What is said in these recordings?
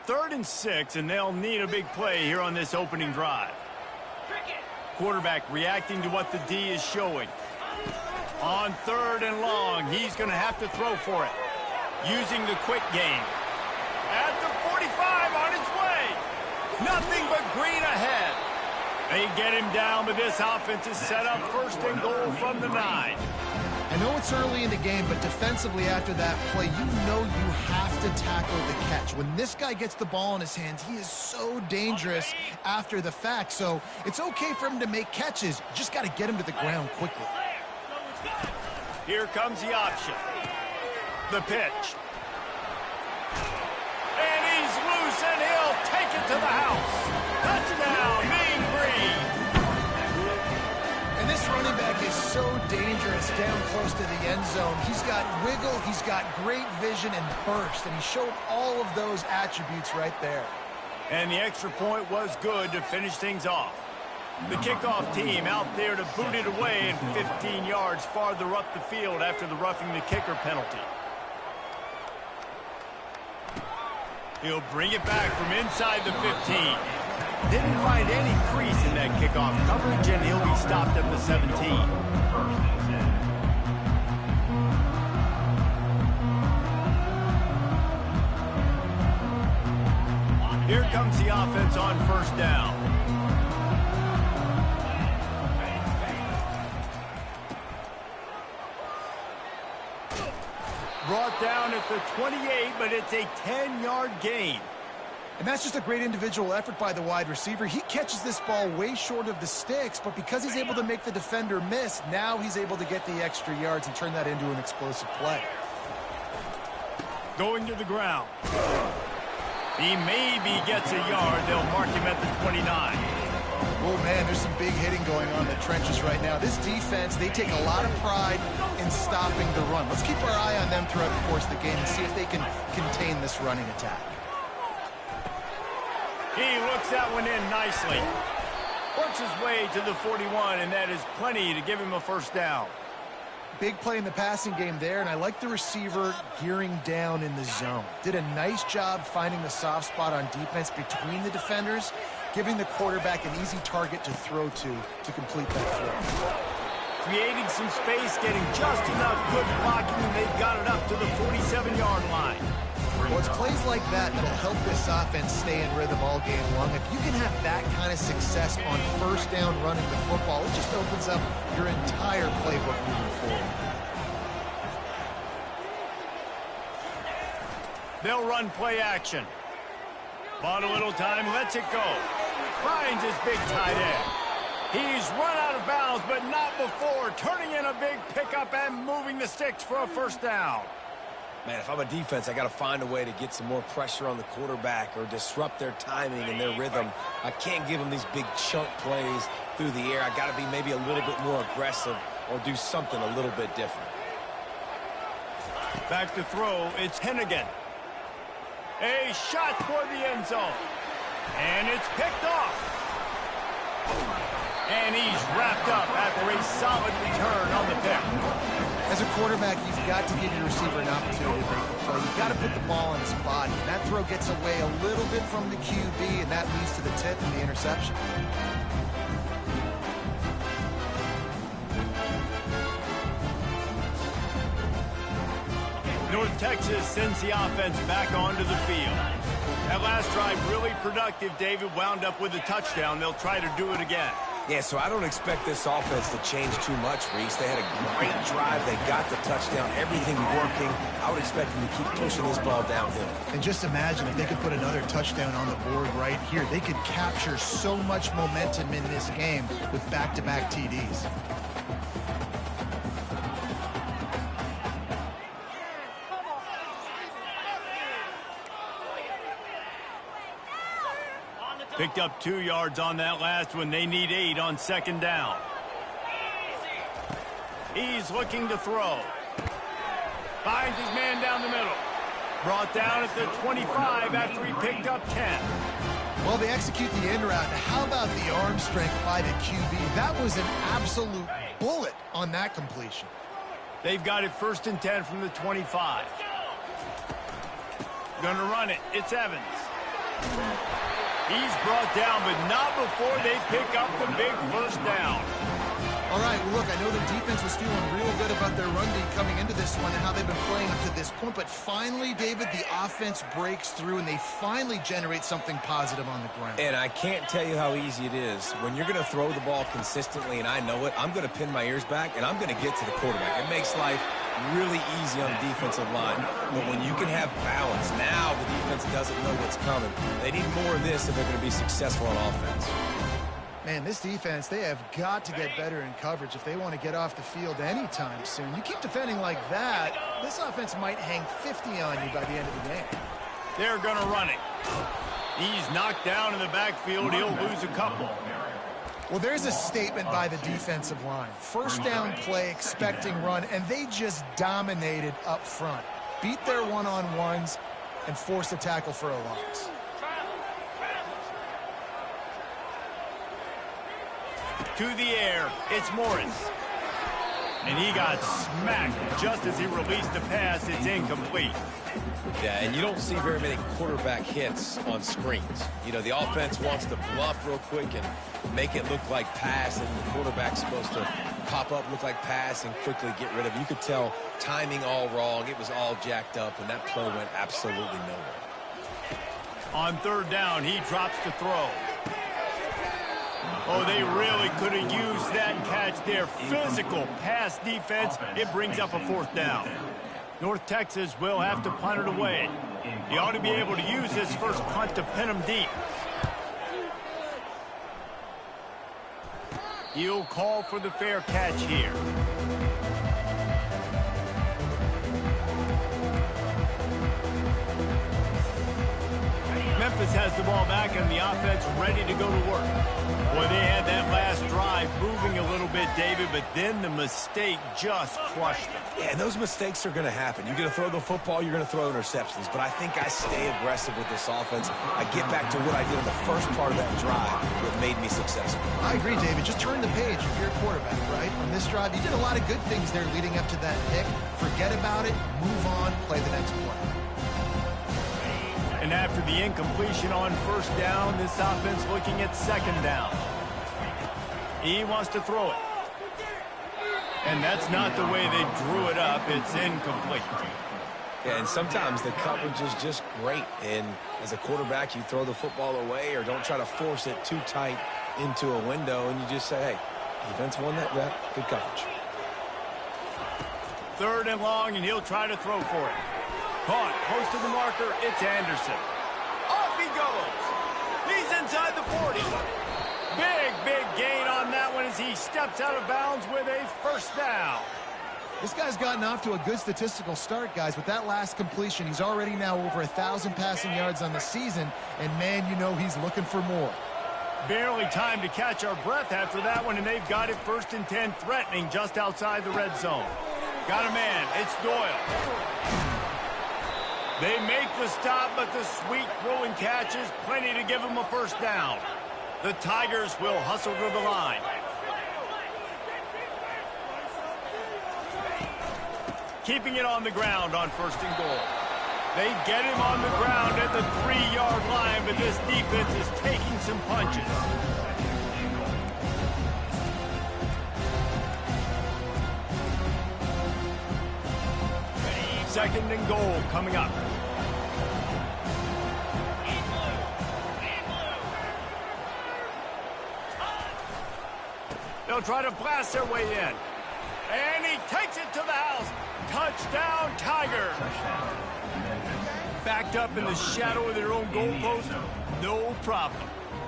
3rd and 6, and they'll need a big play here on this opening drive. Quarterback reacting to what the D is showing. On 3rd and long, he's going to have to throw for it. Using the quick game. At the 45, on his way. Nothing but green ahead. They get him down, but this offense is set up 1st and goal from the 9. I know it's early in the game, but defensively after that play, you know you have to tackle the catch. When this guy gets the ball in his hands, he is so dangerous after the fact. So it's okay for him to make catches. You just got to get him to the ground quickly. Here comes the option. The pitch. And he's loose, and he'll take it to the house. Touchdown, Mean Green. And this running back is so dangerous down close to the end zone. He's got wiggle, he's got great vision and burst, and he showed all of those attributes right there. And the extra point was good to finish things off. The kickoff team out there to boot it away and 15 yards farther up the field after the roughing the kicker penalty. He'll bring it back from inside the 15. Didn't find any crease in that kickoff coverage, and he'll be stopped at the 17. Here comes the offense on 1st down. Brought down at the 28, but it's a 10-yard gain. And that's just a great individual effort by the wide receiver. He catches this ball way short of the sticks, but because he's able to make the defender miss, now he's able to get the extra yards and turn that into an explosive play. Going to the ground. He maybe gets a yard. They'll mark him at the 29. Oh, man, there's some big hitting going on in the trenches right now. This defense, they take a lot of pride in stopping the run. Let's keep our eye on them throughout the course of the game and see if they can contain this running attack. He looks that one in nicely. Works his way to the 41, and that is plenty to give him a 1st down. Big play in the passing game there, and I like the receiver gearing down in the zone. Did a nice job finding the soft spot on defense between the defenders, giving the quarterback an easy target to throw to complete that throw. Creating some space, getting just enough good blocking, and they've got it up to the 47-yard line. Well, it's plays like that that'll help this offense stay in rhythm all game long. If you can have that kind of success on 1st down running the football, it just opens up your entire playbook moving forward. They'll run play action. Bought a little time, lets it go. Finds his big tight end. He's run out of bounds, but not before turning in a big pickup and moving the sticks for a 1st down. Man, if I'm a defense, I got to find a way to get some more pressure on the quarterback or disrupt their timing and their rhythm. I can't give them these big chunk plays through the air. I got to be maybe a little bit more aggressive or do something a little bit different. Back to throw, it's Hennigan. A shot toward the end zone. And it's picked off. And he's wrapped up after a solid return on the pick. As a quarterback, you've got to give your receiver an opportunity to make the play. You've got to put the ball in his body. And that throw gets away a little bit from the QB, and that leads to the tip and the interception. North Texas sends the offense back onto the field. That last drive really productive. David wound up with a touchdown. They'll try to do it again. Yeah, so I don't expect this offense to change too much, Reese. They had a great drive. They got the touchdown. Everything working. I would expect them to keep pushing this ball downhill. And just imagine if they could put another touchdown on the board right here. They could capture so much momentum in this game with back-to-back TDs. Picked up 2 yards on that last one. They need 8 on 2nd down. He's looking to throw. Finds his man down the middle. Brought down at the 25 after he picked up 10. Well, they execute the end route. How about the arm strength by the QB? That was an absolute bullet on that completion. They've got it 1st and 10 from the 25. Gonna run it. It's Evans. He's brought down, but not before they pick up the big first down. All right, well, look, I know the defense was feeling real good about their run D coming into this one and how they've been playing up to this point, but finally, David, the offense breaks through and they finally generate something positive on the ground. And I can't tell you how easy it is. When you're going to throw the ball consistently, and I know it, I'm going to pin my ears back, and I'm going to get to the quarterback. It makes life really easy on the defensive line. But when you can have balance, now the defense doesn't know what's coming. They need more of this if they're going to be successful on offense. Man, this defense, they have got to get better in coverage if they want to get off the field anytime soon. You keep defending like that, this offense might hang 50 on you by the end of the game. They're going to run it. He's knocked down in the backfield. He'll lose a couple. Well, there's a statement by the defensive line. First down play, expecting run, and they just dominated up front. Beat their one-on-ones and forced a tackle for a loss. To the air, it's Morris. And he got smacked just as he released the pass. It's incomplete. Yeah, and you don't see very many quarterback hits on screens. You know, the offense wants to bluff real quick and make it look like pass, and the quarterback's supposed to pop up, look like pass, and quickly get rid of it. You could tell timing all wrong. It was all jacked up, and that play went absolutely nowhere. On third down, he drops the throw. Oh, they really could have used that catch there. Physical pass defense. It brings up a fourth down. North Texas will have to punt it away. He ought to be able to use his first punt to pin him deep. He'll call for the fair catch here. Memphis has the ball back and the offense ready to go to work. Boy, they had that last drive moving a little bit, David, but then the mistake just crushed them. Yeah, and those mistakes are going to happen. You're going to throw the football, you're going to throw interceptions. But I think I stay aggressive with this offense. I get back to what I did in the first part of that drive that made me successful. I agree, David. Just turn the page if you're a quarterback, right? On this drive, you did a lot of good things there leading up to that pick. Forget about it, move on, play the next play. And after the incompletion on first down, this offense looking at second down. He wants to throw it. And that's not the way they drew it up. It's incomplete. Yeah, and sometimes the coverage is just great. And as a quarterback, you throw the football away or don't try to force it too tight into a window, and you just say, hey, defense won that rep. Good coverage. Third and long, and he'll try to throw for it. Caught, close to the marker, it's Anderson. Off he goes. He's inside the 40. Big gain on that one as he steps out of bounds with a first down. This guy's gotten off to a good statistical start, guys. With that last completion, he's already now over 1,000 passing yards on the season, and man, you know he's looking for more. Barely time to catch our breath after that one, and they've got it first and 10, threatening just outside the red zone. Got a man, it's Doyle. They make the stop, but the sweet throw and catch is plenty to give them a first down. The Tigers will hustle to the line. Keeping it on the ground on first and goal. They get him on the ground at the 3-yard line, but this defense is taking some punches. Second and goal coming up. They'll try to blast their way in. And he takes it to the house. Touchdown, Tigers. Backed up in the shadow of their own goalpost, no problem.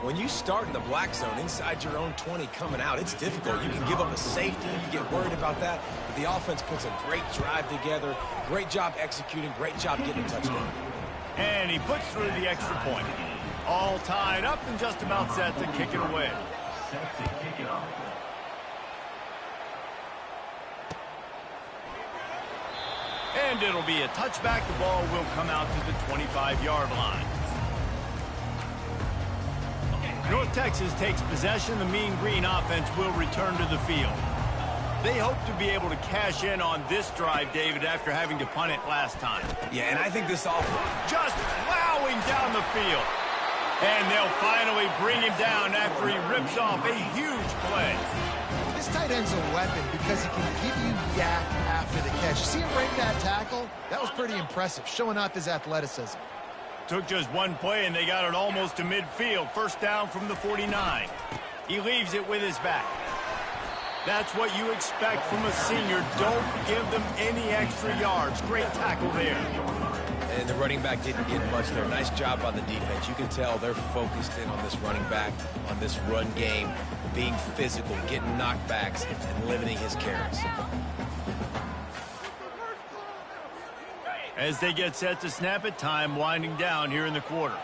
When you start in the black zone inside your own 20 coming out, it's difficult. You can give up a safety. You get worried about that. But the offense puts a great drive together. Great job executing. Great job getting a touchdown. And he puts through the extra point. All tied up and just about set to kick it away. And it'll be a touchback. The ball will come out to the 25-yard line. North Texas takes possession. The Mean Green offense will return to the field. They hope to be able to cash in on this drive, David, after having to punt it last time. Yeah, and I think this offense just plowing down the field. And they'll finally bring him down after he rips off a huge play. This tight end's a weapon because he can give you yak after the catch. You see him break that tackle? That was pretty impressive, showing off his athleticism. Took just one play, and they got it almost to midfield. First down from the 49. He leaves it with his back. That's what you expect from a senior. Don't give them any extra yards. Great tackle there. And the running back didn't get much there. Nice job on the defense. You can tell they're focused in on this running back, on this run game, being physical, getting knockbacks, and limiting his carries. As they get set to snap it, time winding down here in the quarter.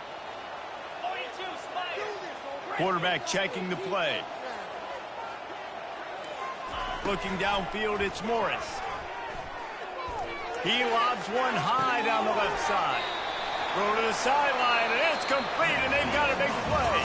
Quarterback checking the play. Looking downfield, it's Morris. He lobs one high down the left side. Throw to the sideline, and it's complete, and they've got a big play.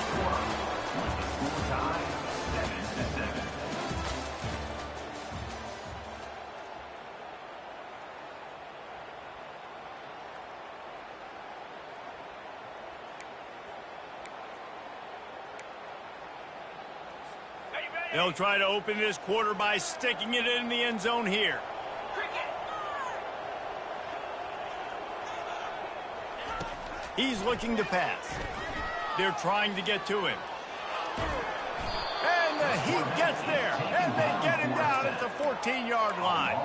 They'll try to open this quarter by sticking it in the end zone here. He's looking to pass. They're trying to get to him. And the Heat gets there, and they get him down at the 14-yard line.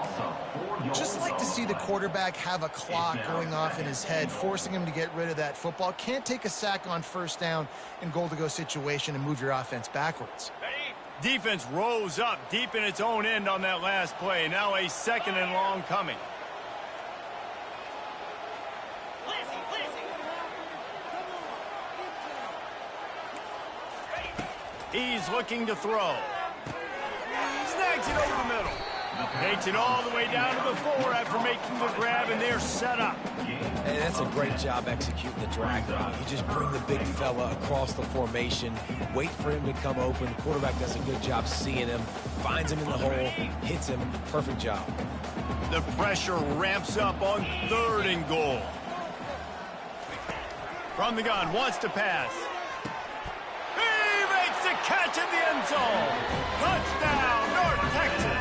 Just like to see the quarterback have a clock going off in his head, forcing him to get rid of that football. Can't take a sack on first down in goal-to-go situation and move your offense backwards. Defense rose up deep in its own end on that last play. Now a second and long coming. He's looking to throw. Snags it over the middle. Takes it all the way down to the 4 after making the grab, and they're set up. Hey, that's a great job executing the drag route. You just bring the big fella across the formation, wait for him to come open. The quarterback does a good job seeing him, finds him in the hole, hits him. Perfect job. The pressure ramps up on 3rd and goal. From the gun, wants to pass. He makes the catch in the end zone. Touchdown, North Texas.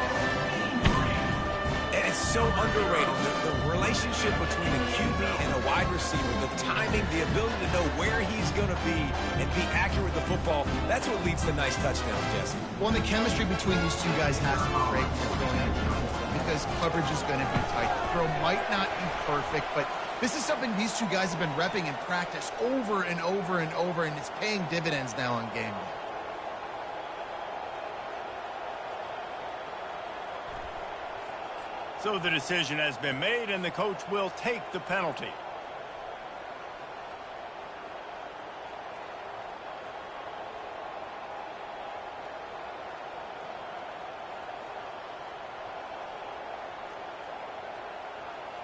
And it's so underrated. The relationship between a QB and a wide receiver, the timing, the ability to know where he's going to be and be accurate with the football, that's what leads to nice touchdowns, Jesse. Well, the chemistry between these two guys has to be great because coverage is going to be tight. The throw might not be perfect, but this is something these two guys have been repping in practice over and over and over, and it's paying dividends now on game day. So the decision has been made, and the coach will take the penalty.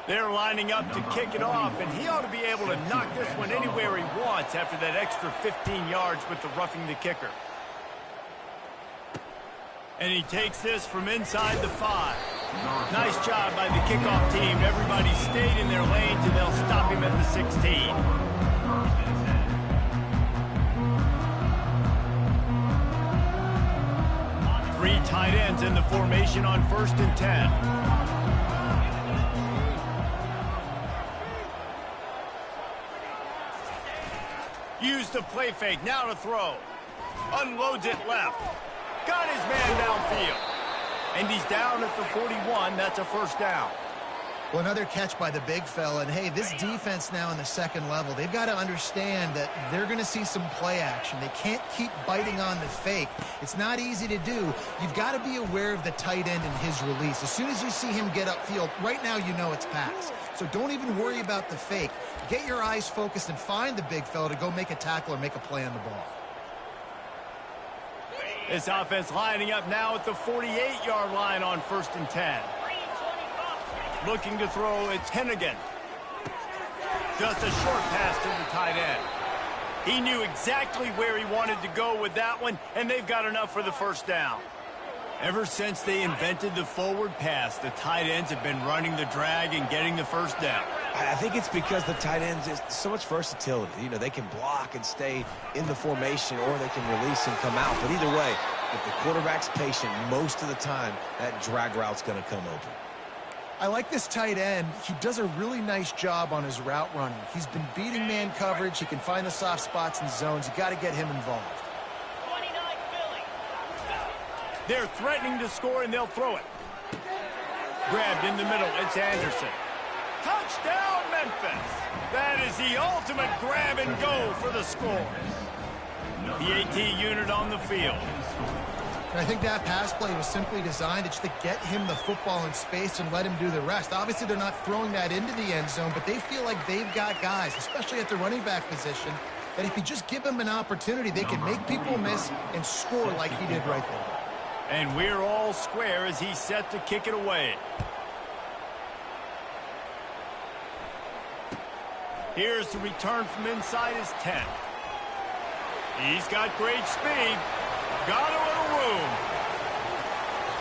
They're lining up to kick it off, and he ought to be able to knock this one anywhere he wants after that extra 15 yards with the roughing the kicker. And he takes this from inside the 5. Nice job by the kickoff team. Everybody stayed in their lanes, and they'll stop him at the 16. 3 tight ends in the formation on 1st and 10. Used the play fake, now to throw. Unloads it left. Got his man downfield. And he's down at the 41. That's a first down. Well, another catch by the big fella. And, hey, this defense now in the second level, they've got to understand that they're going to see some play action. They can't keep biting on the fake. It's not easy to do. You've got to be aware of the tight end and his release. As soon as you see him get upfield, right now you know it's pass. So don't even worry about the fake. Get your eyes focused and find the big fella to go make a tackle or make a play on the ball. This offense lining up now at the 48-yard line on 1st and 10. Looking to throw, it's Hennigan. Just a short pass to the tight end. He knew exactly where he wanted to go with that one, and they've got enough for the first down. Ever since they invented the forward pass, the tight ends have been running the drag and getting the first down. I think it's because the tight ends is so much versatility. You know, they can block and stay in the formation, or they can release and come out. But either way, if the quarterback's patient, most of the time, that drag route's going to come open. I like this tight end. He does a really nice job on his route running. He's been beating man coverage. He can find the soft spots and zones. You got to get him involved. They're threatening to score, and they'll throw it. Grabbed in the middle. It's Anderson. Touchdown, Memphis. That is the ultimate grab and go for the score. The AT unit on the field. And I think that pass play was simply designed just to get him the football in space and let him do the rest. Obviously, they're not throwing that into the end zone, but they feel like they've got guys, especially at the running back position, that if you just give them an opportunity, they can make people miss and score like he did right there. And we're all square as he's set to kick it away. Here's the return from inside his 10. He's got great speed. Got a little room.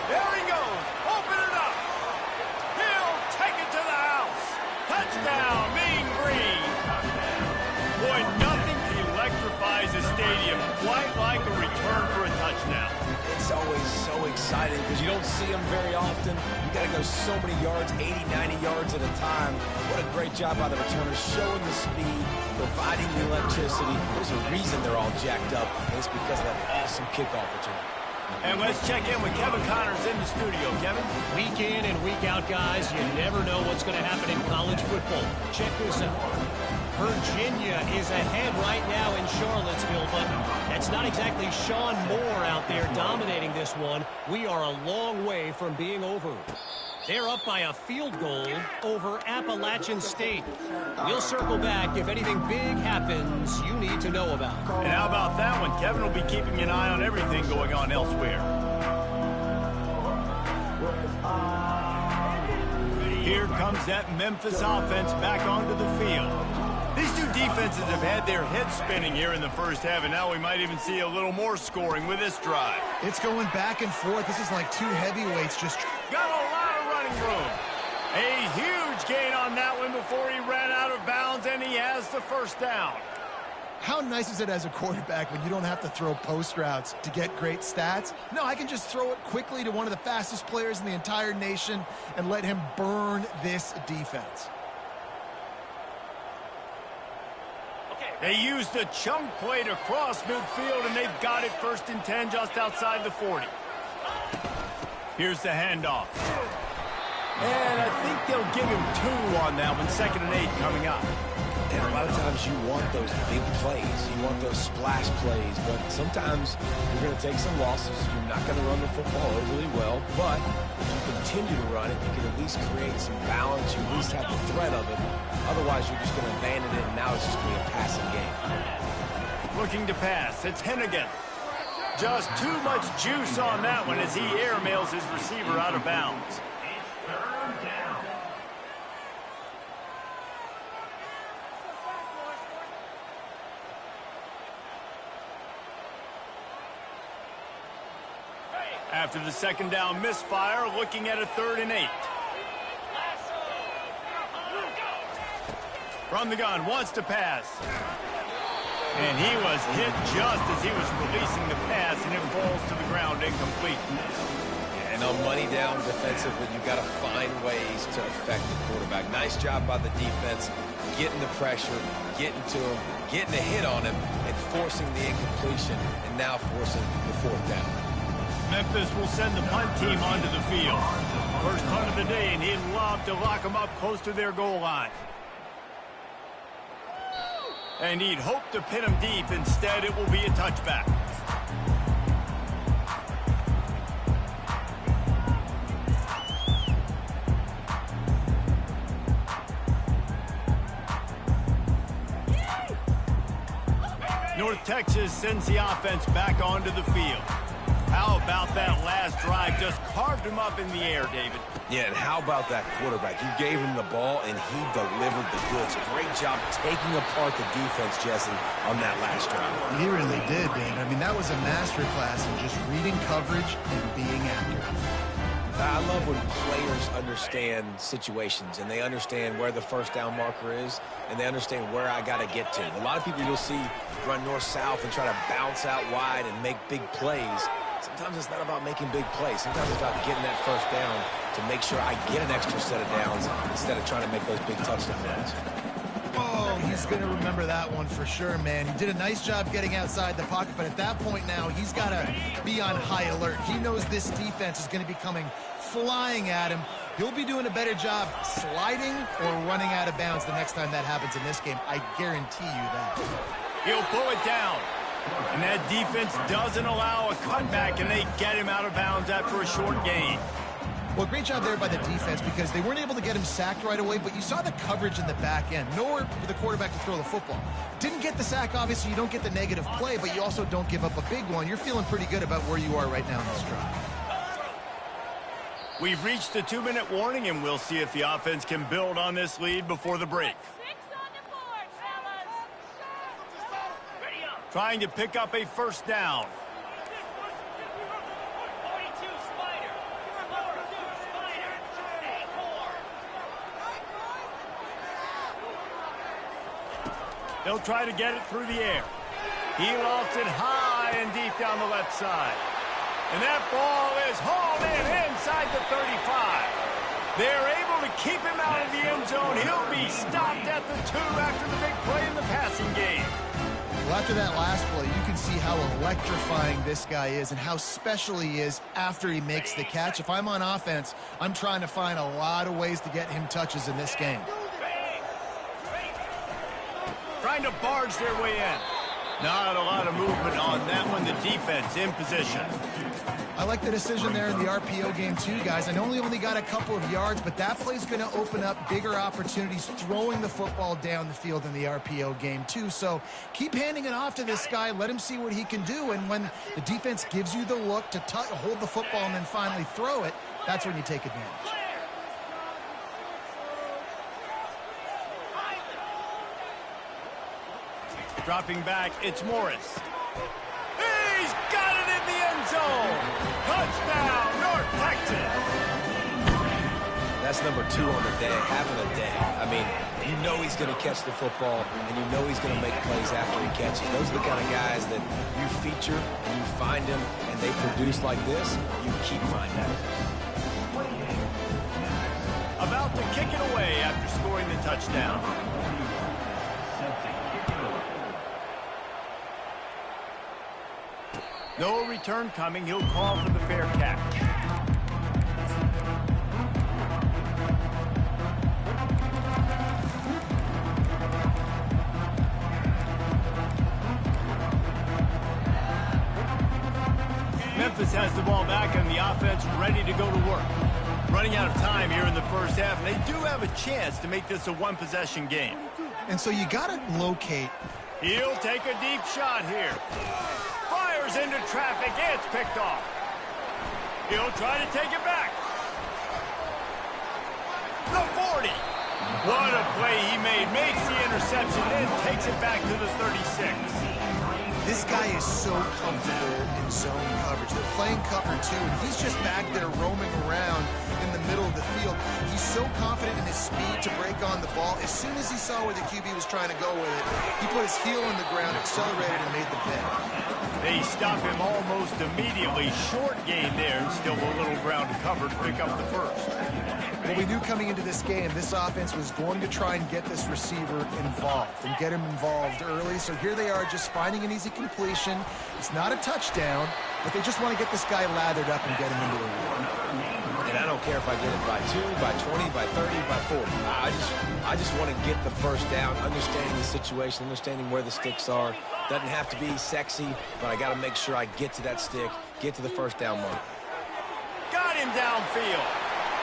There he goes. Open it up. He'll take it to the house. Touchdown, Mean Green. Boy, nothing electrifies a stadium quite like a return for a touchdown. It's always so exciting because you don't see them very often. You got to go so many yards, 80, 90 yards at a time. What a great job by the returners, showing the speed, providing the electricity. There's a reason they're all jacked up, and it's because of that awesome kickoff return. And let's check in with Kevin Connors in the studio. Kevin? Week in and week out, guys, you never know what's going to happen in college football. Check this out. Virginia is ahead right now in Charlottesville, but that's not exactly Sean Moore out there dominating this one. We are a long way from being over. They're up by a field goal over Appalachian State. We'll circle back if anything big happens you need to know about. And how about that one? Kevin will be keeping an eye on everything going on elsewhere. Here comes that Memphis offense back onto the field. These two defenses have had their heads spinning here in the first half, and now we might even see a little more scoring with this drive. It's going back and forth. This is like two heavyweights just... Got a lot of running room. A huge gain on that one before he ran out of bounds, and he has the first down. How nice is it as a quarterback when you don't have to throw post routes to get great stats? No, I can just throw it quickly to one of the fastest players in the entire nation and let him burn this defense. They used the chunk play to cross midfield, and they've got it 1st and 10 just outside the 40. Here's the handoff. And I think they'll give him 2 on that one. 2nd and 8 coming up. And a lot of times you want those big plays. You want those splash plays. But sometimes you're going to take some losses. You're not going to run the football overly well. But if you continue to run it, you can at least create some balance. You at least have the threat of it. Otherwise, you're just going to abandon it, and now it's just going to be a passing game. Looking to pass. It's Hennigan. Just too much juice on that one as he airmails his receiver out of bounds. After the 2nd down misfire, looking at a 3rd and 8. From the gun, wants to pass. And he was hit just as he was releasing the pass, and it falls to the ground incomplete. Yeah, and on money down defensively, you've got to find ways to affect the quarterback. Nice job by the defense, getting the pressure, getting to him, getting a hit on him, and forcing the incompletion, and now forcing the 4th down. Memphis will send the punt team onto the field. First punt of the day, and he'd love to lock them up close to their goal line. And he'd hope to pin him deep. Instead, it will be a touchback. North Texas sends the offense back onto the field. How about that last drive? Just carved him up in the air, David. Yeah, and how about that quarterback? You gave him the ball, and he delivered the goods. Great job taking apart the defense, Jesse, on that last drive. He really did, David. I mean, that was a masterclass in just reading coverage and being accurate. I love when players understand situations and they understand where the first down marker is and they understand where I got to get to. A lot of people you'll see run north-south and try to bounce out wide and make big plays. Sometimes it's not about making big plays. Sometimes it's about getting that first down to make sure I get an extra set of downs instead of trying to make those big touchdown runs. Oh, he's going to remember that one for sure, man. He did a nice job getting outside the pocket, but at that point now, he's got to be on high alert. He knows this defense is going to be coming flying at him. He'll be doing a better job sliding or running out of bounds the next time that happens in this game. I guarantee you that. He'll pull it down. And that defense doesn't allow a cutback, and they get him out of bounds after a short gain. Well, great job there by the defense because they weren't able to get him sacked right away, but you saw the coverage in the back end. Nowhere for the quarterback to throw the football. Didn't get the sack, obviously. You don't get the negative play, but you also don't give up a big one. You're feeling pretty good about where you are right now in this drive. We've reached the 2-minute warning, and we'll see if the offense can build on this lead before the break. Trying to pick up a first down. They'll try to get it through the air. He lofts it high and deep down the left side. And that ball is hauled in inside the 35. They're able to keep him out of the end zone. He'll be stopped at the 2 after the big play in the passing game. Well, after that last play, you can see how electrifying this guy is and how special he is after he makes the catch. If I'm on offense, I'm trying to find a lot of ways to get him touches in this game. Trying to barge their way in. Not a lot of movement on that one. The defense in position. I like the decision there in the RPO game too, guys. I know he only got a couple of yards, but that play's going to open up bigger opportunities throwing the football down the field in the RPO game too. So keep handing it off to this guy. Let him see what he can do. And when the defense gives you the look to hold the football and then finally throw it, that's when you take advantage. Dropping back, it's Morris. He's got it in the end zone. Touchdown, North Texas. That's number 2 on the day, having a day. I mean, you know he's going to catch the football, and you know he's going to make plays after he catches. Those are the kind of guys that you feature, and you find them, and they produce like this, you keep finding them. About to kick it away after scoring the touchdown. No return coming. He'll call for the fair catch. Memphis has the ball back and the offense ready to go to work. Running out of time here in the first half, and they do have a chance to make this a one-possession game. And so you got to locate. He'll take a deep shot here. Fires into traffic. It's picked off. He'll try to take it back. The 40. What a play he made. Makes the interception, then takes it back to the 36. This guy is so comfortable in zone coverage. They're playing cover 2, and he's just back there roaming around in the middle of the field. He's so confident in his speed to break on the ball. As soon as he saw where the QB was trying to go with it, he put his heel in the ground, accelerated, and made the pick. They stop him almost immediately. Short gain there, and still a little ground covered to pick up the first. Well, we knew coming into this game, this offense was going to try and get this receiver involved and get him involved early. So here they are just finding an easy completion. It's not a touchdown, but they just want to get this guy lathered up and get him into the lead. And I don't care if I get it by 2, by 20, by 30, by 40. I just want to get the first down, understanding the situation, understanding where the sticks are. Doesn't have to be sexy, but I got to make sure I get to that stick, get to the first down mark. Got him downfield.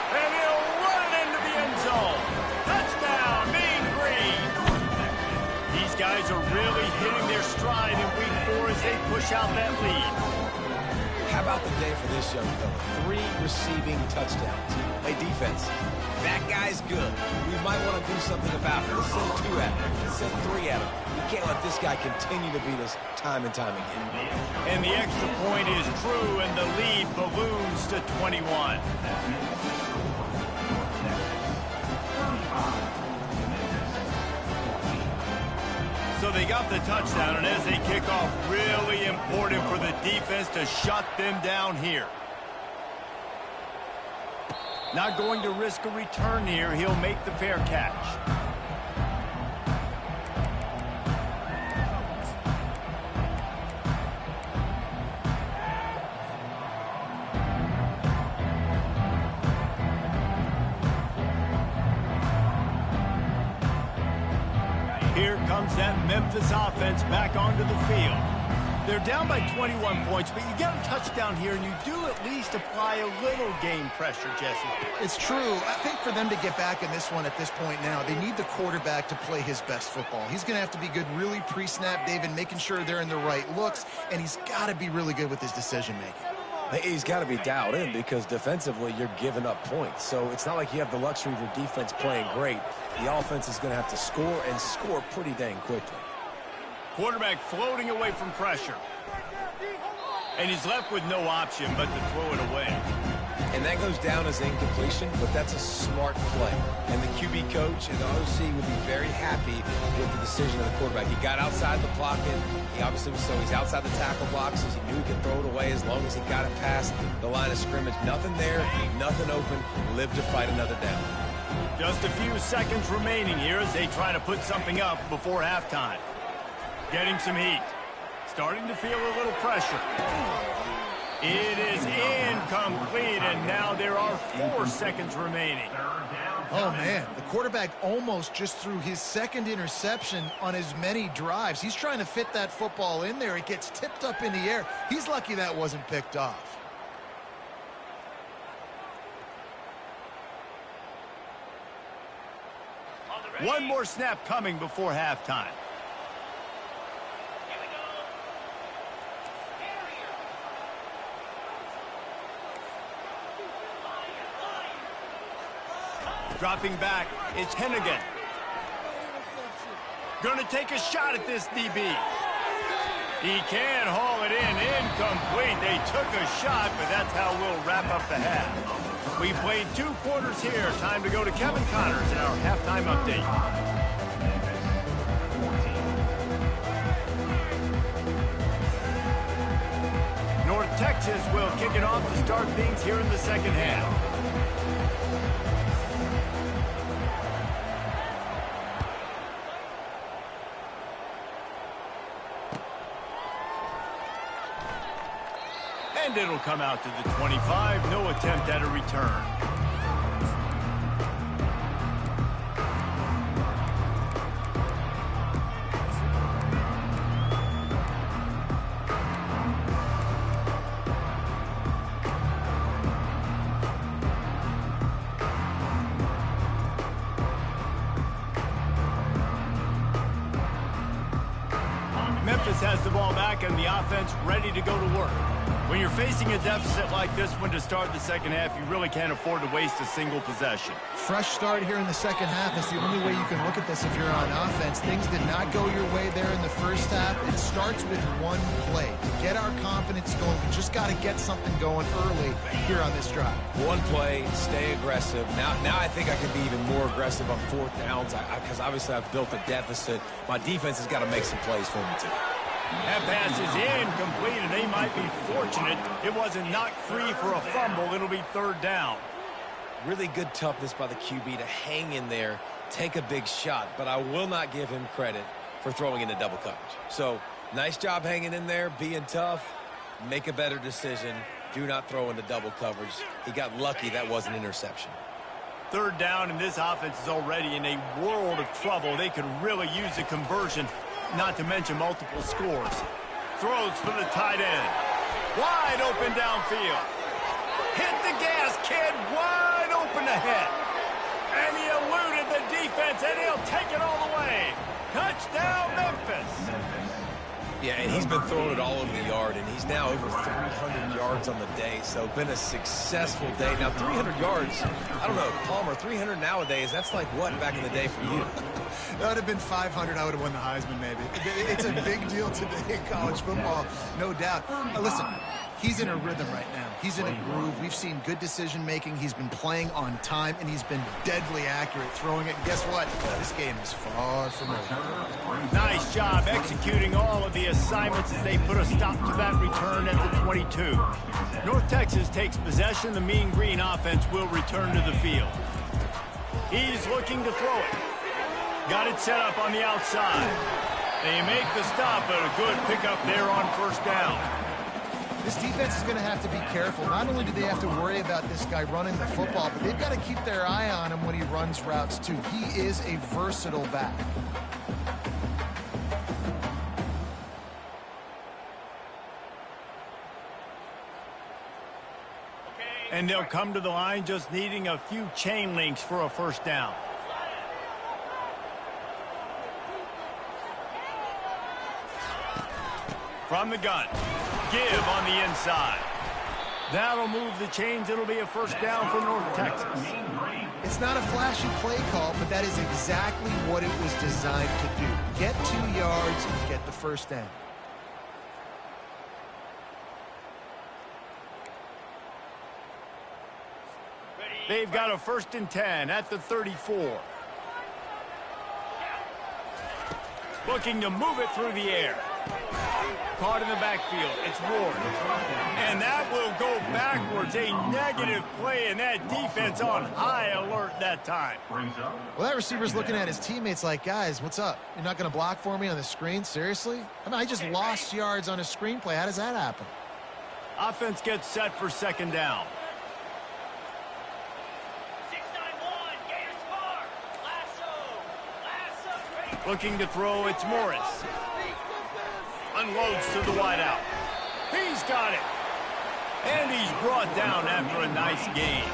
And he'll run it into the end zone. Touchdown, Mean Green. These guys are really hitting their stride in week 4 as they push out that lead. How about the day for this young fella? 3 receiving touchdowns. Hey, defense, that guy's good. We might want to do something about it. Let's send 2 at him. sent 3 at him. You can't let this guy continue to beat us time and time again. And the extra point is true, and the lead balloons to 21. So they got the touchdown, and as they kick off, really important for the defense to shut them down here. Not going to risk a return here. He'll make the fair catch. Here comes that Memphis offense back onto the field. They're down by 21 points, but you get a touchdown here, and you do at least apply a little game pressure, Jesse. It's true. I think for them to get back in this one at this point now, they need the quarterback to play his best football. He's going to have to be good really pre-snap, David, making sure they're in the right looks, and he's got to be really good with his decision-making. He's got to be dialed in because defensively you're giving up points. So it's not like you have the luxury of your defense playing great. The offense is going to have to score and score pretty dang quickly. Quarterback floating away from pressure. And he's left with no option but to throw it away. And that goes down as incompletion, but that's a smart play. And the QB coach and the OC would be very happy with the decision of the quarterback. He got outside the pocket. He obviously was he's outside the tackle boxes. He knew he could throw it away as long as he got it past the line of scrimmage. Nothing there, nothing open. Live to fight another down. Just a few seconds remaining here as they try to put something up before halftime. Getting some heat. Starting to feel a little pressure. It is incomplete, and now there are 4 seconds remaining. Oh, man, the quarterback almost just threw his second interception on as many drives. He's trying to fit that football in there. It gets tipped up in the air. He's lucky that wasn't picked off. One more snap coming before halftime. Dropping back, it's Hennigan. Going to take a shot at this DB. He can haul it in, incomplete. They took a shot, but that's how we'll wrap up the half. We played 2 quarters here. Time to go to Kevin Connors in our halftime update. North Texas will kick it off to start things here in the second half. And it'll come out to the 25. No attempt at a return. Memphis has the ball back and the offense ready to go to work. When you're facing a deficit like this one to start the second half, you really can't afford to waste a single possession. Fresh start here in the second half. That's the only way you can look at this if you're on offense. Things did not go your way there in the first half. It starts with one play. To get our confidence going, we just got to get something going early here on this drive. One play, stay aggressive. Now I think I can be even more aggressive on 4th downs because obviously I've built a deficit. My defense has got to make some plays for me too. That pass is incomplete, and they might be fortunate it wasn't knocked free for a fumble. It'll be 3rd down. Really good toughness by the QB to hang in there, take a big shot, but I will not give him credit for throwing into double coverage. So, nice job hanging in there, being tough, make a better decision, do not throw into double coverage. He got lucky that was an interception. 3rd down, and this offense is already in a world of trouble. They could really use a conversion, not to mention multiple scores. Throws for the tight end. Wide open downfield. Hit the gas, kid. Wide open ahead. And he eluded the defense, and he'll take it all the way. Touchdown, Memphis. Yeah, and he's been throwing it all over the yard, and he's now over 300 yards on the day, so been a successful day. Now, 300 yards, I don't know, Palmer, 300 nowadays, that's like what back in the day for you? That would have been 500. I would have won the Heisman, maybe. It's a big deal today in college football, no doubt. Listen, he's in a rhythm right now. He's in a groove. We've seen good decision-making. He's been playing on time, and he's been deadly accurate throwing it. And guess what? This game is far from over. Nice job executing all of the assignments as they put a stop to that return at the 22. North Texas takes possession. The Mean Green offense will return to the field. He's looking to throw it. Got it set up on the outside. They make the stop, but a good pickup there on first down. This defense is going to have to be careful. Not only do they have to worry about this guy running the football, but they've got to keep their eye on him when he runs routes, too. He is a versatile back. And they'll come to the line just needing a few chain links for a first down. From the gun. Give on the inside. That'll move the chains. It'll be a first down for North Texas. It's not a flashy play call, but that is exactly what it was designed to do. Get 2 yards and get the first down. They've got a 1st and 10 at the 34. Looking to move it through the air. Caught in the backfield. It's Ward. And that will go backwards. A negative play, and that defense on high alert that time. Well, that receiver's looking at his teammates like, guys, what's up? You're not going to block for me on the screen? Seriously? I mean, I just lost yards on a screenplay. How does that happen? Offense gets set for 2nd down. Looking to throw, it's Morris. Unloads to the wideout. He's got it. And he's brought down after a nice gain.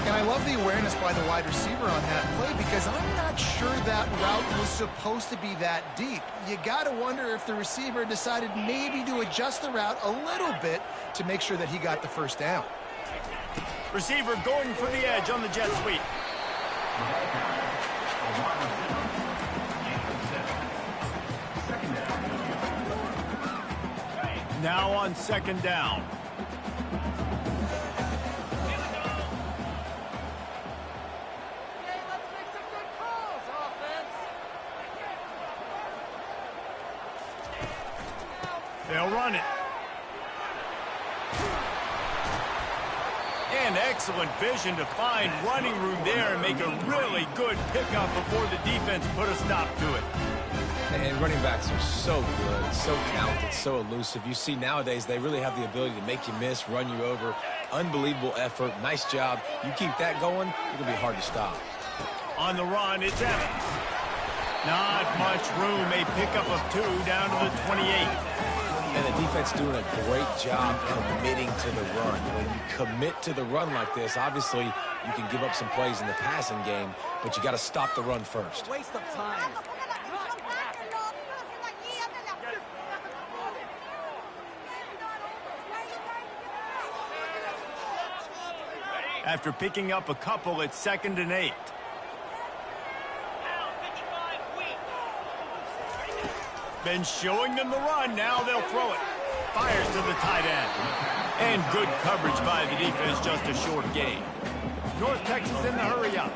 And I love the awareness by the wide receiver on that play because I'm not sure that route was supposed to be that deep. You got to wonder if the receiver decided maybe to adjust the route a little bit to make sure that he got the first down. Receiver going for the edge on the jet sweep. Now on 2nd down. They'll run it. And excellent vision to find running room there and make a really good pickup before the defense put a stop to it. And running backs are so good, so talented, so elusive. You see nowadays they really have the ability to make you miss, run you over. Unbelievable effort. Nice job. You keep that going, it'll be hard to stop. On the run, it's Evans. Not much room. A pickup of 2 down to the 28. And the defense doing a great job committing to the run. When you commit to the run like this, obviously you can give up some plays in the passing game, but you got to stop the run first. Waste of time. After picking up a couple, it's 2nd and 8. Been showing them the run. Now they'll throw it. Fires to the tight end. And good coverage by the defense, just a short gain. North Texas in the hurry up.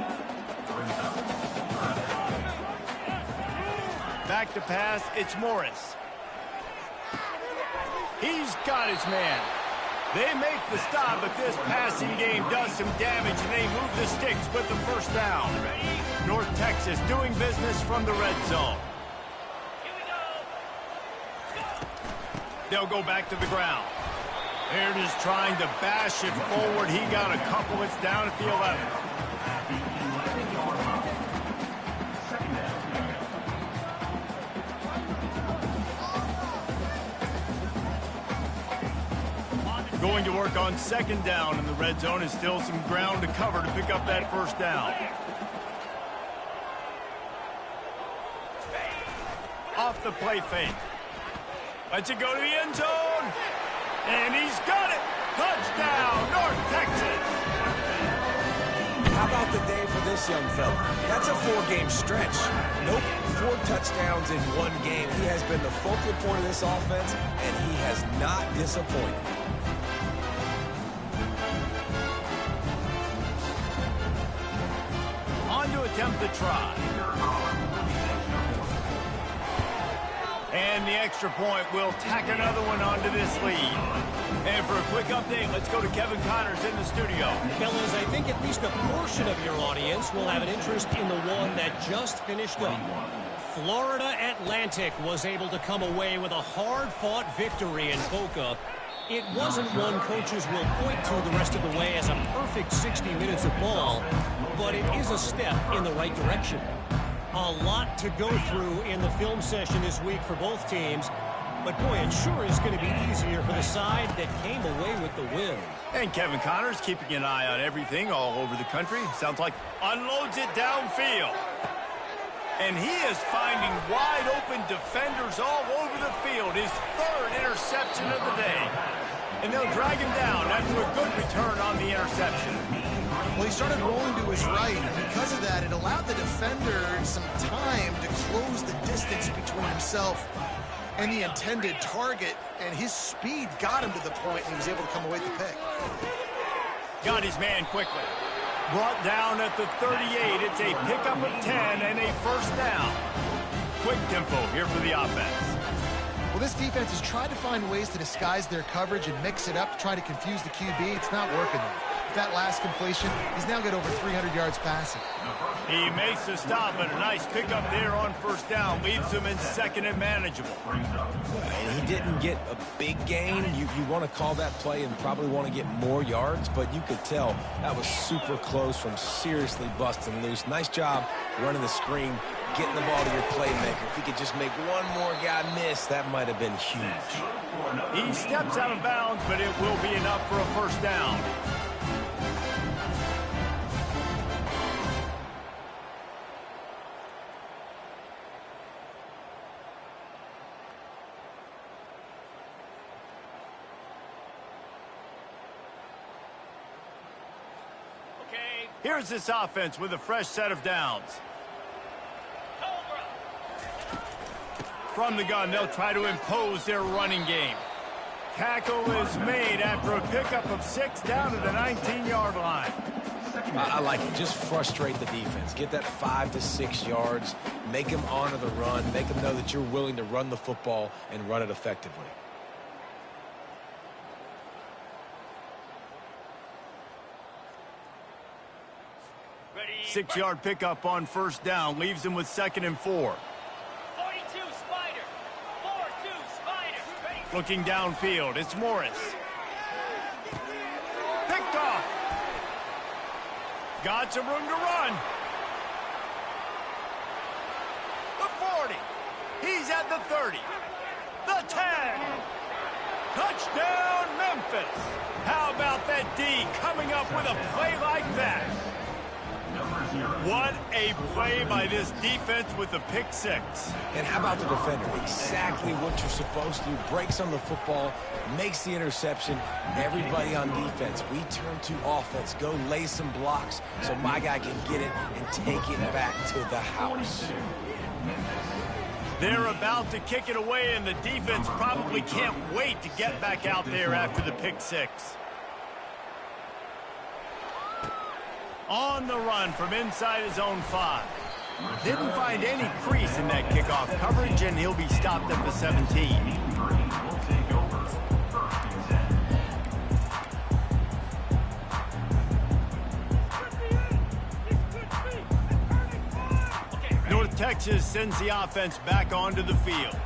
Back to pass, it's Morris. He's got his man. They make the stop, but this passing game does some damage, and they move the sticks with the first down. North Texas doing business from the red zone. They'll go back to the ground. They're just trying to bash it forward. He got a couple. It's down at the 11. Going to work on 2nd down, and the red zone is still some ground to cover to pick up that first down. Off the play fake. Lets it go to the end zone. And he's got it. Touchdown, North Texas. How about the day for this young fella? That's a 4-game stretch. Nope, 4 touchdowns in 1 game. He has been the focal point of this offense, and he has not disappointed. On to attempt the try. And the extra point will tack another one onto this lead. And for a quick update, let's go to Kevin Connors in the studio. Fellas, I think at least a portion of your audience will have an interest in the one that just finished up. Florida Atlantic was able to come away with a hard-fought victory in Boca. It wasn't one coaches will point to the rest of the way as a perfect 60 minutes of ball, but it is a step in the right direction. A lot to go through in the film session this week for both teams, but boy, it sure is going to be easier for the side that came away with the win. And Kevin Connors keeping an eye on everything all over the country. Sounds like unloads it downfield. And he is finding wide open defenders all over the field. His 3rd interception of the day. And they'll drag him down after a good return on the interception. Well, he started rolling to his right, and because of that, it allowed the defender some time to close the distance between himself and the intended target, and his speed got him to the point, and he was able to come away with the pick. Got his man quickly. Brought down at the 38. It's a pickup of 10 and a first down. Quick tempo here for the offense. Well, this defense has tried to find ways to disguise their coverage and mix it up to try to confuse the QB. It's not working there. That last completion, he's now got over 300 yards passing. He makes the stop, but a nice pickup there on first down. Leaves him in 2nd and manageable. And he didn't get a big gain. You want to call that play and probably want to get more yards, but you could tell that was super close from seriously busting loose. Nice job running the screen, getting the ball to your playmaker. If he could just make one more guy miss, that might have been huge. He steps out of bounds, but it will be enough for a first down. Here's this offense with a fresh set of downs. From the gun, they'll try to impose their running game. Tackle is made after a pickup of 6 down to the 19-yard line. I like it. Just frustrate the defense. Get that 5 to 6 yards. Make them honor the run. Make them know that you're willing to run the football and run it effectively. 6-yard pickup on first down. Leaves him with 2nd and 4. 42 Spider. 4-2 Spider. Looking downfield, it's Morris. Picked off. Got some room to run. The 40. He's at the 30. The 10. Touchdown, Memphis. How about that D coming up with a play like that? What a play by this defense with the pick 6. And how about the defender? Exactly what you're supposed to do. Breaks on the football, makes the interception. Everybody on defense, we turn to offense. Go lay some blocks so my guy can get it and take it back to the house. They're about to kick it away, and the defense probably can't wait to get back out there after the pick 6. On the run from inside his own 5. Didn't find any crease in that kickoff coverage, and he'll be stopped at the 17. North Texas sends the offense back onto the field.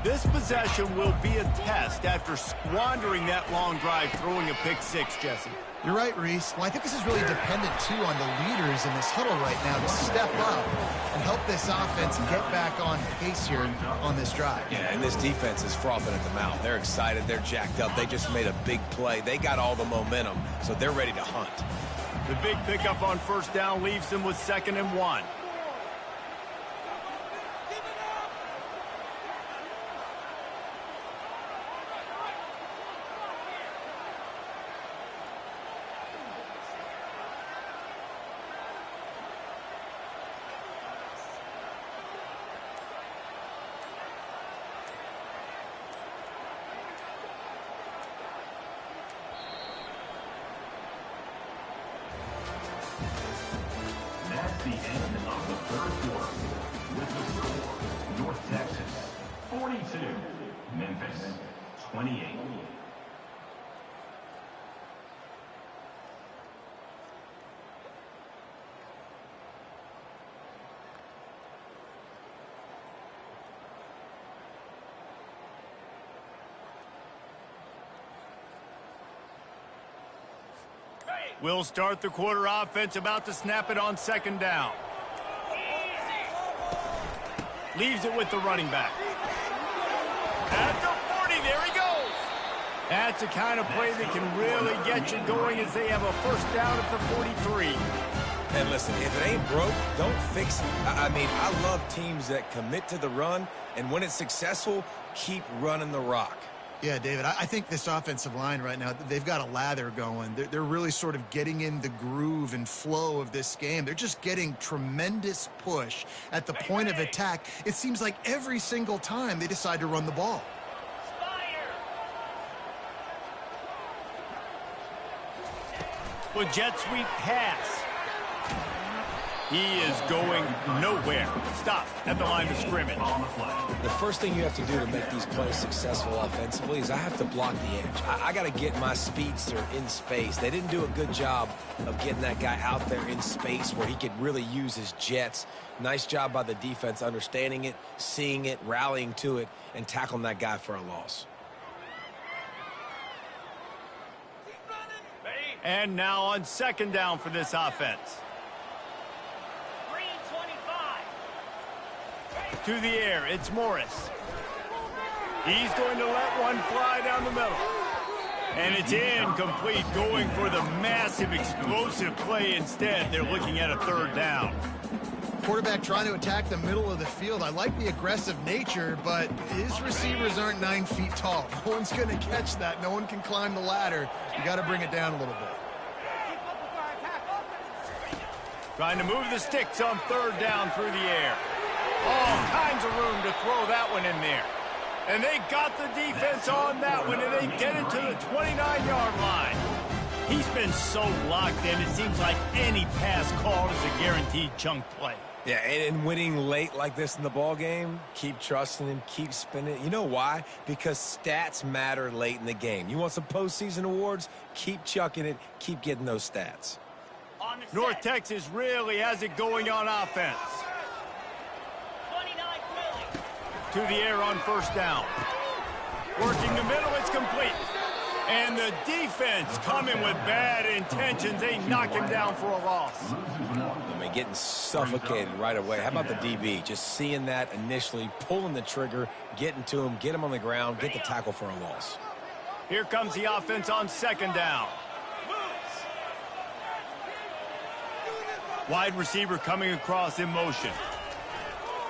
This possession will be a test after squandering that long drive, throwing a pick 6, Jesse. You're right, Reese. Well, I think this is really dependent, too, on the leaders in this huddle right now to step up and help this offense get back on pace here on this drive. Yeah, and this defense is frothing at the mouth. They're excited. They're jacked up. They just made a big play. They got all the momentum, so they're ready to hunt. The big pickup on first down leaves them with 2nd and 1. 22, Memphis, 28. We'll start the quarter offense, about to snap it on second down. Leaves it with the running back. At the 40, there he goes. That's the kind of play that can really get you going as they have a first down at the 43. And listen, if it ain't broke, don't fix it. I mean, I love teams that commit to the run, and when it's successful, keep running the rock. Yeah, David, I think this offensive line right now, they've got a lather going. They're really sort of getting in the groove and flow of this game. They're just getting tremendous push at the point of attack. It seems like every single time they decide to run the ball. With jet sweep pass. He is going nowhere. Stop at the line of scrimmage. The first thing you have to do to make these plays successful offensively is I have to block the edge. I got to get my speedster in space. They didn't do a good job of getting that guy out there in space where he could really use his jets. Nice job by the defense understanding it, seeing it, rallying to it, and tackling that guy for a loss. And now on second down for this offense. To the air, it's Morris. He's going to let one fly down the middle. And it's incomplete, going for the massive explosive play instead. They're looking at a third down. Quarterback trying to attack the middle of the field. I like the aggressive nature, but his receivers aren't 9 feet tall. No one's going to catch that. No one can climb the ladder. You got to bring it down a little bit. Trying to move the sticks on third down through the air. All kinds of room to throw that one in there. And they got the defense on that one, and they get it to the 29-yard line. He's been so locked in, it seems like any pass called is a guaranteed chunk play. Yeah, and winning late like this in the ball game, keep trusting him, keep spinning. You know why? Because stats matter late in the game. You want some postseason awards? Keep chucking it, keep getting those stats. North Texas really has it going on offense. To the air on first down. Working the middle, it's complete. And the defense coming with bad intentions. They knock him down for a loss. I mean, getting suffocated right away. How about the DB? Just seeing that initially, pulling the trigger, getting to him, get him on the ground, get the tackle for a loss. Here comes the offense on second down. Wide receiver coming across in motion.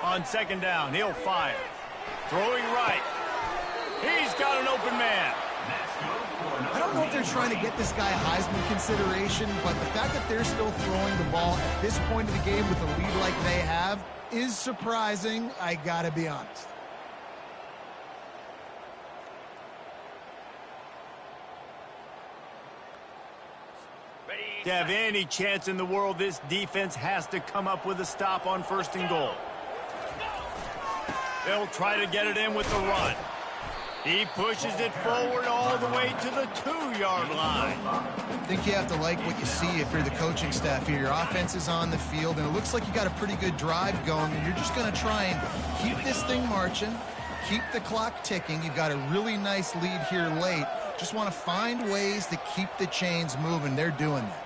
On second down, he'll fire. Throwing right. He's got an open man. I don't know if they're trying to get this guy Heisman consideration, but the fact that they're still throwing the ball at this point of the game with a lead like they have is surprising, I gotta be honest. To have any chance in the world, this defense has to come up with a stop on first and goal. They'll try to get it in with the run. He pushes it forward all the way to the 2-yard line. I think you have to like what you see if you're the coaching staff here. Your offense is on the field, and it looks like you got a pretty good drive going, and you're just going to try and keep this thing marching, keep the clock ticking. You've got a really nice lead here late. Just want to find ways to keep the chains moving. They're doing that.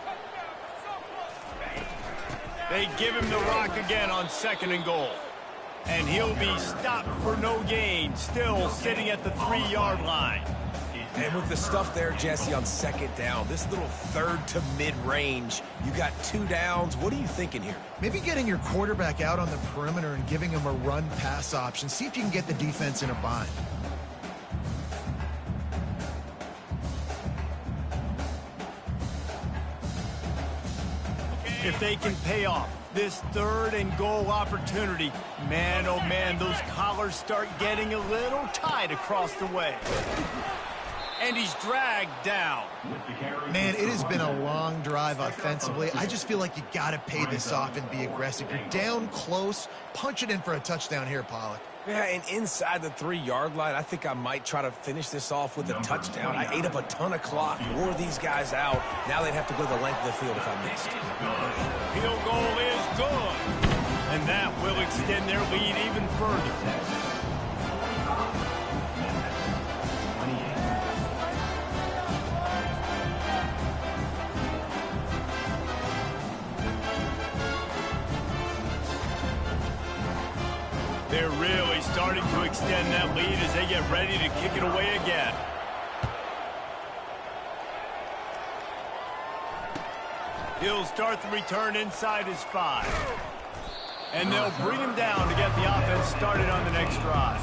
They give him the rock again on second and goal. And he'll be stopped for no gain, still sitting at the 3-yard line. And with the stuff there, Jesse, on second down, this little third to mid-range, you got 2 downs. What are you thinking here? Maybe getting your quarterback out on the perimeter and giving him a run-pass option. See if you can get the defense in a bind. If they can pay off this third and goal opportunity, man, oh man, those collars start getting a little tight across the way. And he's dragged down. Man, it has been a long drive offensively. I just feel like you got to pay this off and be aggressive. You're down close. Punch it in for a touchdown here, Pollack. Yeah, and inside the 3-yard line, I think I might try to finish this off with a touchdown. I ate up a ton of clock, wore these guys out. Now they'd have to go the length of the field if I missed. Field goal is good. And that will extend their lead even further. They're really starting to extend that lead as they get ready to kick it away again. He'll start the return inside his 5. And they'll bring him down to get the offense started on the next drive.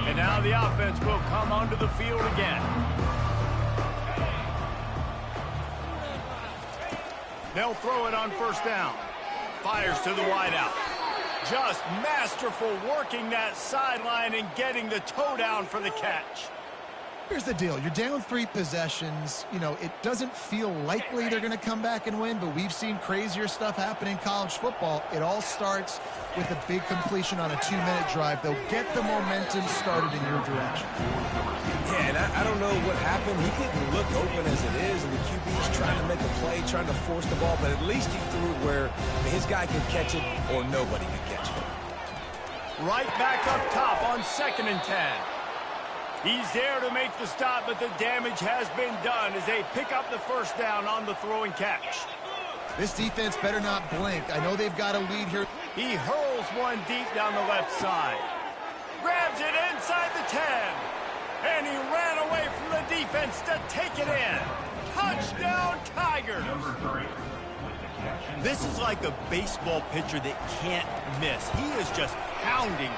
And now the offense will come onto the field again. They'll throw it on first down. Fires to the wideout. Just masterful working that sideline and getting the toe down for the catch. Here's the deal. You're down 3 possessions. You know, it doesn't feel likely they're going to come back and win, but we've seen crazier stuff happen in college football. It all starts with a big completion on a 2-minute drive. They'll get the momentum started in your direction. Yeah, and I don't know what happened. He didn't look open as it is, and the QB's trying to make a play, trying to force the ball, but at least he threw it where his guy could catch it or nobody could catch it. Right back up top on 2nd and 10. He's there to make the stop, but the damage has been done as they pick up the first down on the throw and catch. This defense better not blink. I know they've got a lead here. He hurls one deep down the left side. Grabs it inside the 10. And he ran away from the defense to take it in. Touchdown, Tigers. This is like a baseball pitcher that can't miss. He is just pounding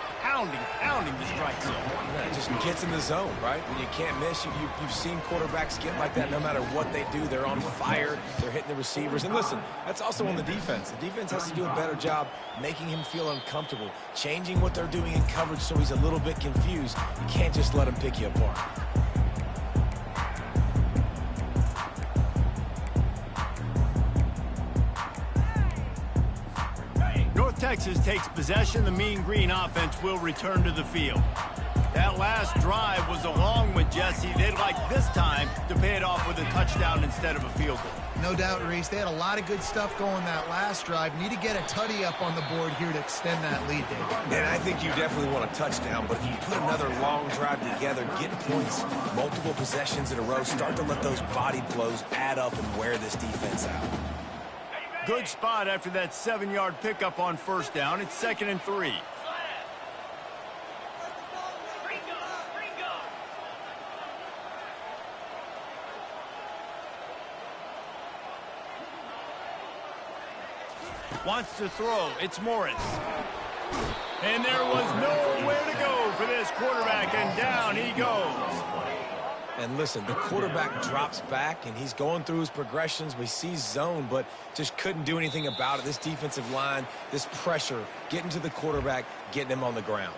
the strike zone. Yeah, it just gets in the zone, right? When you can't miss, you've seen quarterbacks get like that no matter what they do. They're on fire. They're hitting the receivers. And listen, that's also on the defense. The defense has to do a better job making him feel uncomfortable, changing what they're doing in coverage so he's a little bit confused. You can't just let him pick you apart. North Texas takes possession. The Mean Green offense will return to the field. That last drive was a long one, Jesse. They'd like this time to pay it off with a touchdown instead of a field goal. No doubt, Reese. They had a lot of good stuff going that last drive. Need to get a tutty up on the board here to extend that lead, David. And I think you definitely want a touchdown, but if you put another long drive together, get points, multiple possessions in a row, start to let those body blows add up and wear this defense out. Good spot after that 7-yard pickup on first down. It's 2nd and 3. Wants to throw. It's Morris. And there was nowhere to go for this quarterback, and down he goes. And listen, the quarterback drops back, and he's going through his progressions. We see zone, but just couldn't do anything about it. This defensive line, this pressure, getting to the quarterback, getting him on the ground.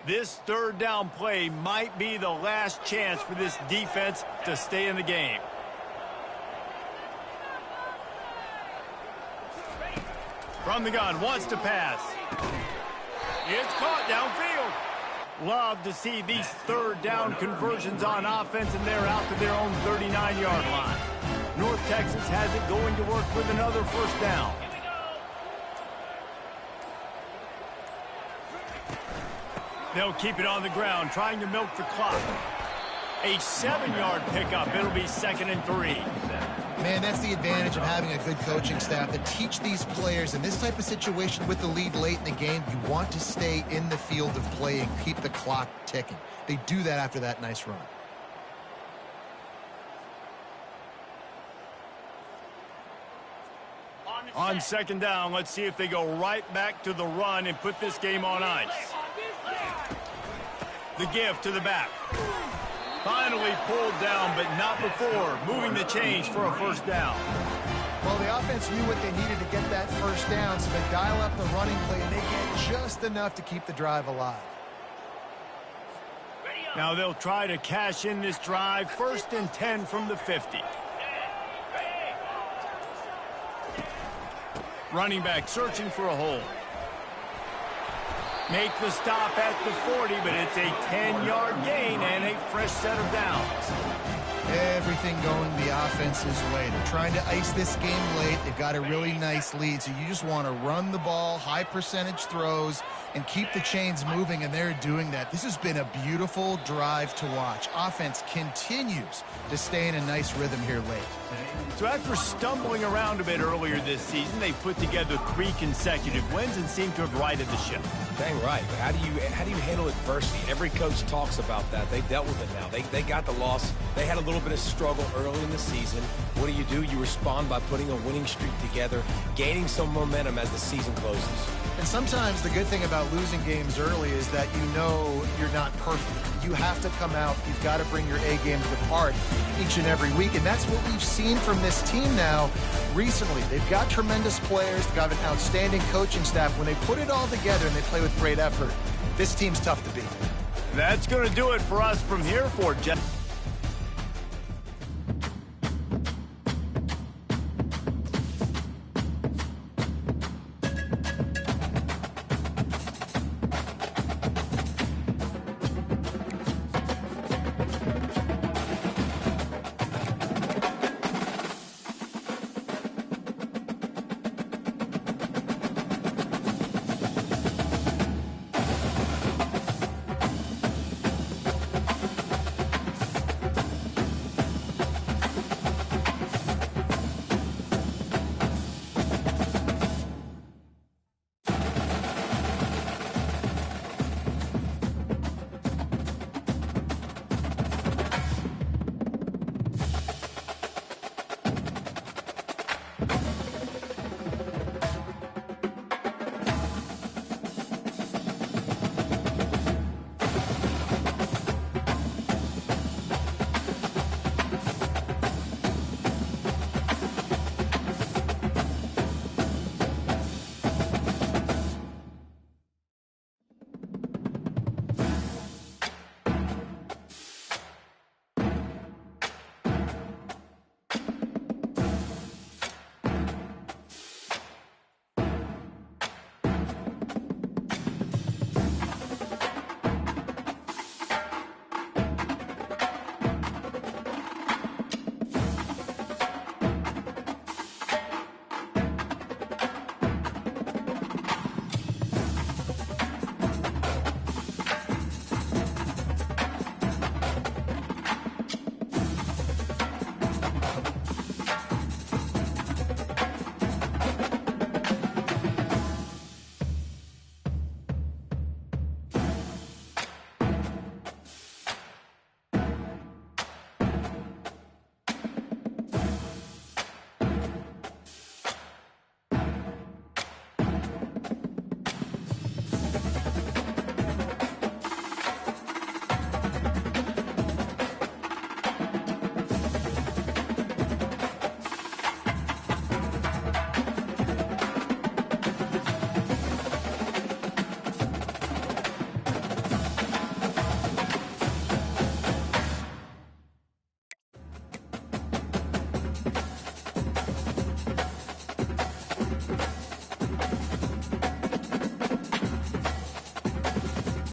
This 3rd down play might be the last chance for this defense to stay in the game. From the gun, wants to pass. It's caught downfield. Love to see these 3rd down conversions on offense, and they're out to their own 39-yard line. North Texas has it going to work with another first down. They'll keep it on the ground, trying to milk the clock. A 7-yard pickup. It'll be 2nd and 3. Man, that's the advantage of having a good coaching staff to teach these players in this type of situation with the lead late in the game. You want to stay in the field of play and keep the clock ticking. They do that after that nice run. On 2nd down, let's see if they go right back to the run and put this game on ice. The give to the back. Finally pulled down, but not before moving the chains for a first down. Well, the offense knew what they needed to get that first down, so they dial up the running play, and they get just enough to keep the drive alive. Now they'll try to cash in this drive. 1st and 10 from the 50. Running back searching for a hole. Make the stop at the 40, but it's a 10-yard gain and a fresh set of downs. Everything going the offense's way. They're trying to ice this game late. They've got a really nice lead, so you just want to run the ball, high percentage throws, and keep the chains moving, and they're doing that. This has been a beautiful drive to watch. Offense continues to stay in a nice rhythm here late. So after stumbling around a bit earlier this season, they put together 3 consecutive wins and seem to have righted the ship. Dang right. But how do you handle adversity? Every coach talks about that. They dealt with it now. They got the loss. They had a little bit of struggle early in the season. What do? You respond by putting a winning streak together, gaining some momentum as the season closes. And sometimes the good thing about losing games early is that you know you're not perfect. You have to come out. You've got to bring your A game to the part each and every week. And that's what we've seen from this team now recently. They've got tremendous players. They've got an outstanding coaching staff. When they put it all together and they play with great effort, this team's tough to beat. That's going to do it for us from here for Jeff.